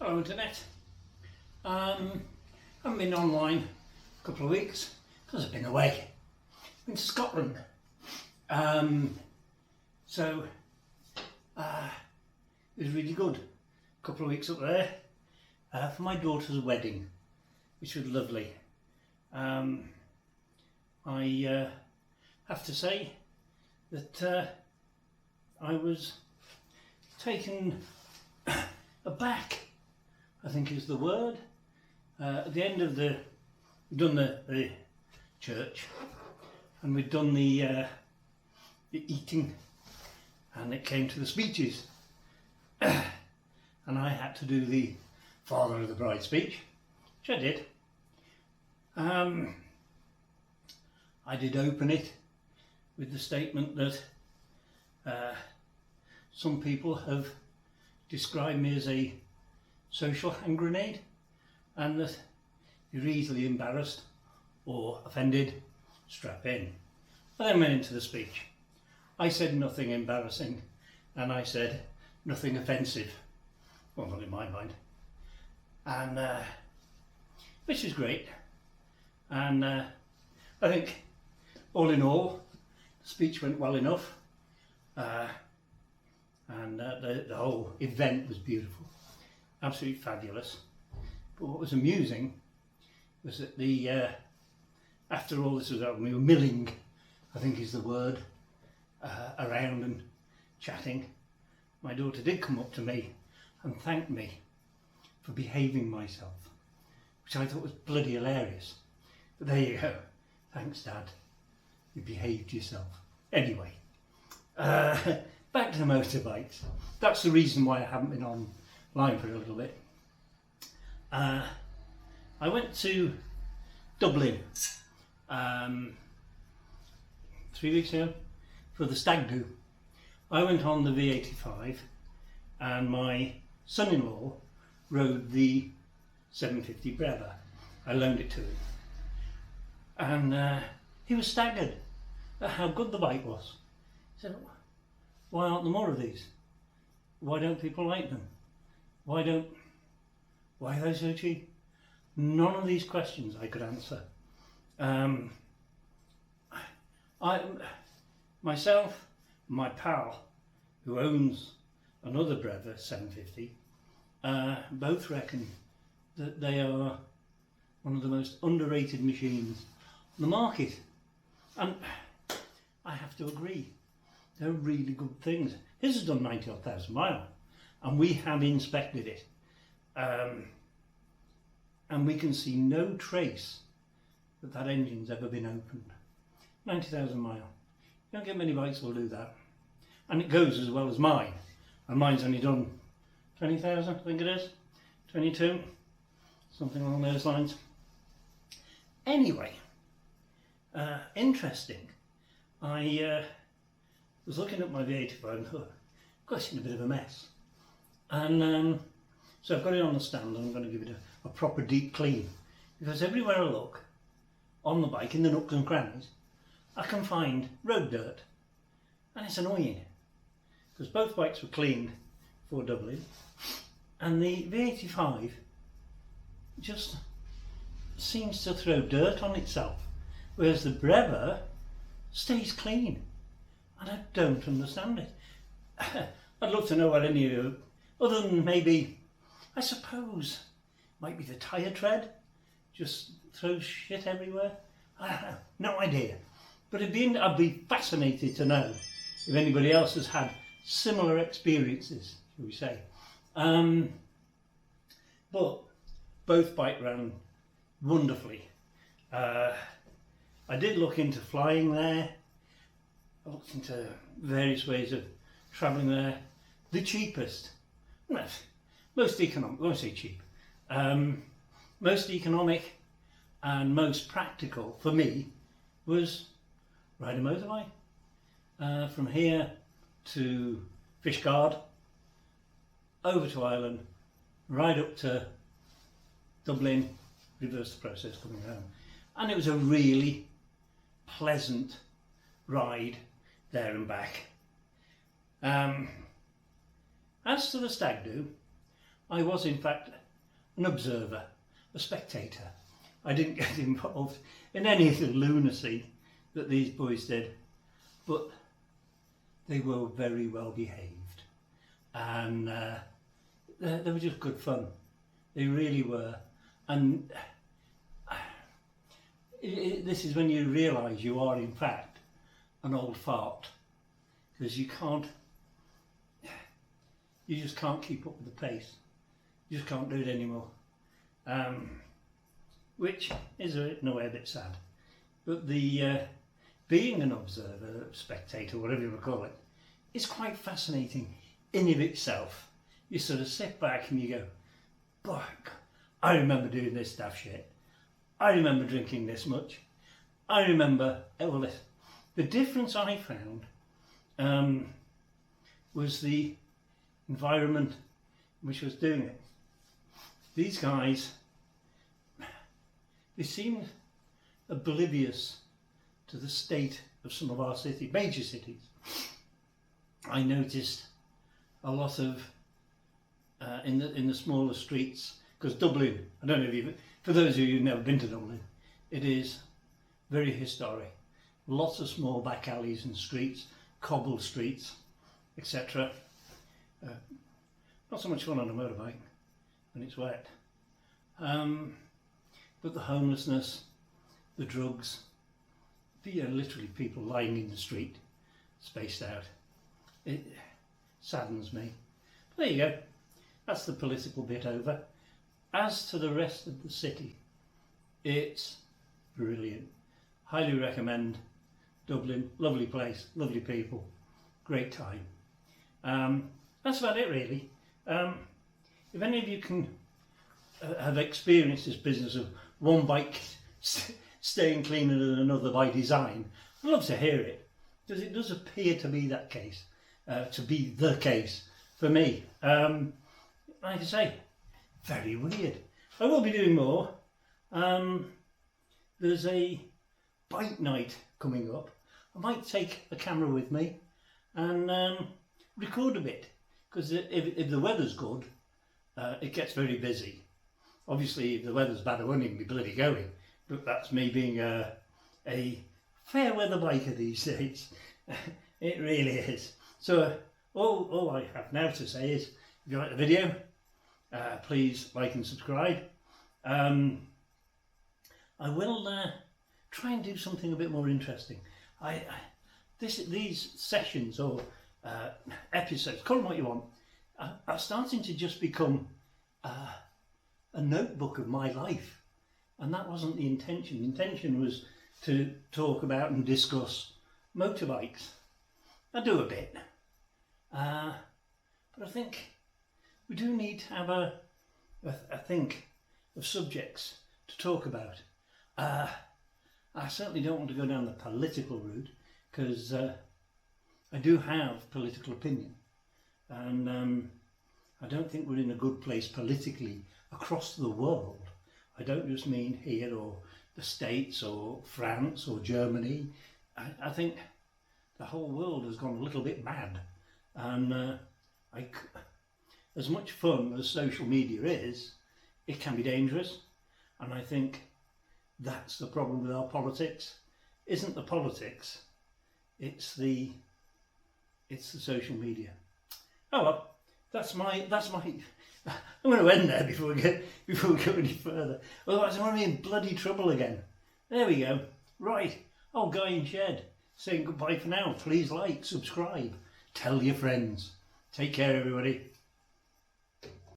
Hello Internet. I've been online a couple of weeks because I've been away. Been to Scotland. So it was really good. A couple of weeks up there for my daughter's wedding, which was lovely. I have to say that I was taken aback, I think is the word. At the end of we'd done the church, and we'd done the eating, and it came to the speeches, and I had to do the father of the bride speech, which I did. I did open it with the statement that some people have described me as a social hand grenade, and that you're easily embarrassed or offended, strap in. I then went into the speech. I said nothing embarrassing, and I said nothing offensive. Well, not in my mind. And which is great. And I think all in all, the speech went well enough. And the whole event was beautiful, absolutely fabulous. But what was amusing was that after all this was over, we were milling, I think is the word, around and chatting. My daughter did come up to me and thank me for behaving myself, which I thought was bloody hilarious. But there you go. Thanks, Dad. You behaved yourself. Anyway. Back to the motorbikes. That's the reason why I haven't been online for a little bit. I went to Dublin 3 weeks ago for the stag do. I went on the V85 and my son-in-law rode the 750 Brabber. I loaned it to him. And he was staggered at how good the bike was. He said, why aren't there more of these? Why don't people like them? Why are they so cheap? None of these questions I could answer. Myself, my pal, who owns another Brevva 750, both reckon that they are one of the most underrated machines on the market. And I have to agree. They're really good things. His has done 90,000 miles, and we have inspected it, and we can see no trace that engine's ever been opened. 90,000 miles. You don't get many bikes will do that, and it goes as well as mine. And mine's only done 20,000, I think it is, 22, something along those lines. Anyway, interesting. I was looking at my V85 and thought, gosh, it's in a bit of a mess. And so I've got it on the stand and I'm going to give it a proper deep clean. Because everywhere I look on the bike, in the nooks and crannies, I can find road dirt. And it's annoying. Because both bikes were cleaned for Dublin. And the V85 just seems to throw dirt on itself. Whereas the Brevva stays clean. And I don't understand it. I'd love to know what any of you, other than maybe, I suppose, might be the tyre tread, just throws shit everywhere. I don't know, no idea. But I'd be fascinated to know if anybody else has had similar experiences, shall we say. But both bike ran wonderfully. I did look into flying there. I looked into various ways of travelling there. The cheapest, most economic, I won't say cheap, most economic and most practical for me was ride a motorbike. From here to Fishguard, over to Ireland, right up to Dublin, reverse the process coming home. And it was a really pleasant ride there and back. As to the stag do, I was in fact an observer, a spectator. I didn't get involved in any of the lunacy that these boys did, but they were very well behaved, and they were just good fun. They really were. And this is when you realise you are in fact an old fart, because you just can't keep up with the pace. You just can't do it anymore, which is in a way a bit sad. But the being an observer, spectator, whatever you want to call it, is quite fascinating in of itself. You sort of sit back and you go, boy, I remember doing this daft shit. I remember drinking this much. I remember all this. The difference I found was the environment in which I was doing it. These guys, they seemed oblivious to the state of some of our major cities. I noticed a lot of in the smaller streets, because Dublin, I don't know if you've, for those of you who've never been to Dublin, it is very historic. Lots of small back alleys and streets, cobbled streets, etc. Not so much fun on a motorbike when it's wet. But the homelessness, the drugs, literally people lying in the street, spaced out. It saddens me. But there you go. That's the political bit over. As to the rest of the city, it's brilliant. Highly recommend Dublin. Lovely place, lovely people, great time. That's about it really. If any of you can have experienced this business of one bike staying cleaner than another by design, I'd love to hear it, because it does appear to be that case, to be the case for me. Like I say, very weird. I will be doing more. There's a bike night coming up. I might take a camera with me and record a bit, because if the weather's good, it gets very busy. Obviously, if the weather's bad, I won't even be bloody going. But that's me being a fair weather biker these days. It really is. So all I have now to say is, if you like the video, please like and subscribe. I will try and do something a bit more interesting. These sessions or episodes, call them what you want, are starting to just become a notebook of my life, and that wasn't the intention. The intention was to talk about and discuss motorbikes. I do a bit, but I think we do need to have a think of subjects to talk about. I certainly don't want to go down the political route, because I do have political opinion, and I don't think we're in a good place politically across the world. I don't just mean here or the States or France or Germany. I think the whole world has gone a little bit mad, and as much fun as social media is, it can be dangerous, and I think that's the problem with our politics. Isn't the politics, it's the social media. Oh well, that's my I'm going to end there before we go any further, otherwise I'm going to be in bloody trouble again. There we go. Right, old guy in shed saying goodbye for now. Please like, subscribe, tell your friends. Take care everybody.